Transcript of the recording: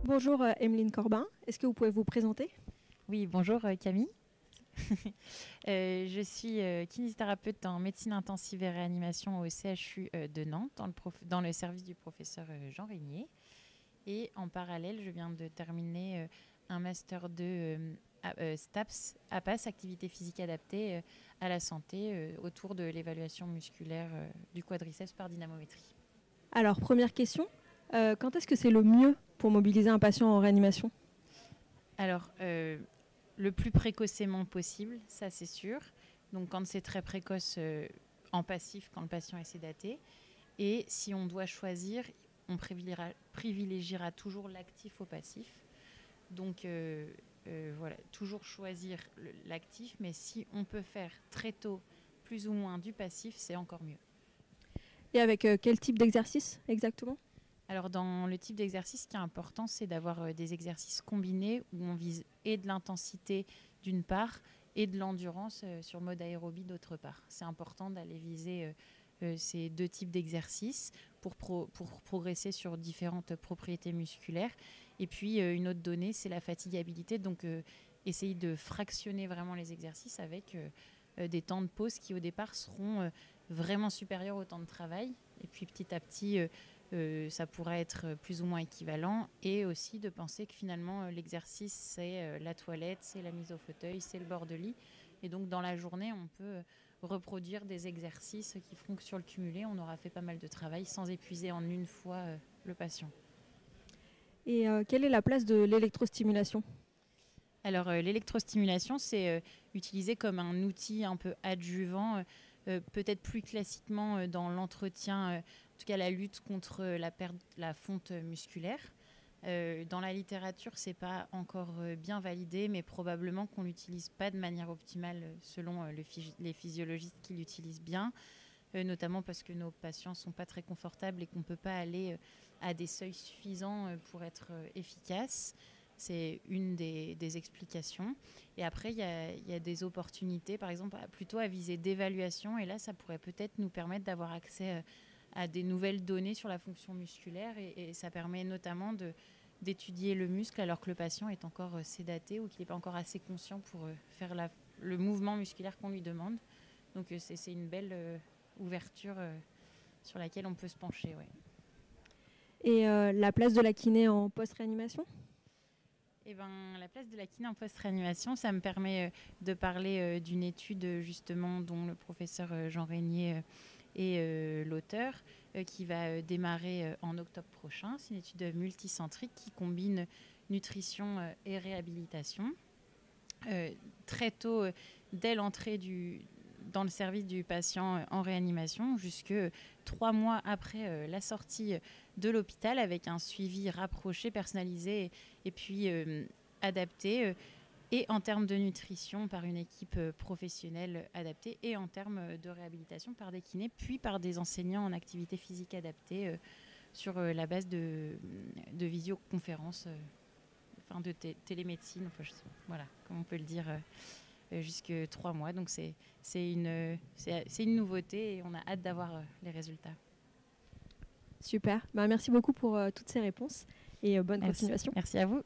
Bonjour Emeline Corbin, est-ce que vous pouvez vous présenter? Oui, bonjour Camille. Je suis kinésithérapeute en médecine intensive et réanimation au CHU de Nantes, dans le service du professeur Jean Régnier. Et en parallèle, je viens de terminer un master 2 STAPS, APAS, activité physique adaptée à la santé, autour de l'évaluation musculaire du quadriceps par dynamométrie. Alors, première question, quand est-ce que c'est le mieux pour mobiliser un patient en réanimation? Alors, le plus précocement possible, ça c'est sûr. Donc quand c'est très précoce, en passif, quand le patient est sédaté. Et si on doit choisir, on privilégiera toujours l'actif au passif. Donc voilà, toujours choisir l'actif, mais si on peut faire très tôt plus ou moins du passif, c'est encore mieux. Et avec quel type d'exercice exactement? Alors dans le type d'exercice, ce qui est important, c'est d'avoir des exercices combinés où on vise et de l'intensité d'une part et de l'endurance sur mode aérobie d'autre part. C'est important d'aller viser ces deux types d'exercices pour progresser sur différentes propriétés musculaires. Et puis une autre donnée, c'est la fatigabilité. Donc essayer de fractionner vraiment les exercices avec des temps de pause qui au départ seront vraiment supérieurs au temps de travail. Et puis petit à petit, ça pourrait être plus ou moins équivalent. Et aussi de penser que finalement l'exercice, c'est la toilette, c'est la mise au fauteuil, c'est le bord de lit. Et donc dans la journée, on peut reproduire des exercices qui feront que sur le cumulé, on aura fait pas mal de travail sans épuiser en une fois le patient. Et quelle est la place de l'électrostimulation? Alors l'électrostimulation, c'est utilisé comme un outil un peu adjuvant, peut-être plus classiquement dans l'entretien, en tout cas la lutte contre la fonte musculaire. Dans la littérature, c'est pas encore bien validé, mais probablement qu'on l'utilise pas de manière optimale selon les physiologistes qui l'utilisent bien, notamment parce que nos patients sont pas très confortables et qu'on peut pas aller à des seuils suffisants pour être efficace. C'est une des explications. Et après, il y a des opportunités, par exemple, plutôt à visée d'évaluation. Et là, ça pourrait peut-être nous permettre d'avoir accès à des nouvelles données sur la fonction musculaire. Et ça permet notamment d'étudier le muscle alors que le patient est encore sédaté ou qu'il n'est pas encore assez conscient pour faire le mouvement musculaire qu'on lui demande. Donc, c'est une belle ouverture sur laquelle on peut se pencher. Ouais. Et la place de la kiné en post-réanimation? Eh ben, la place de la kiné en post-réanimation, ça me permet de parler d'une étude justement dont le professeur Jean Régnier est l'auteur, qui va démarrer en octobre prochain. C'est une étude multicentrique qui combine nutrition et réhabilitation. Très tôt, dès l'entrée dans le service du patient en réanimation, jusque 3 mois après la sortie de l'hôpital, avec un suivi rapproché, personnalisé et puis adapté, et en termes de nutrition par une équipe professionnelle adaptée, et en termes de réhabilitation par des kinés, puis par des enseignants en activité physique adaptée sur la base de visioconférences. Enfin, de télémédecine, enfin, voilà, comme on peut le dire, jusque 3 mois. Donc c'est une nouveauté et on a hâte d'avoir les résultats. Super, merci beaucoup pour toutes ces réponses et bonne Merci. continuation. Merci à vous.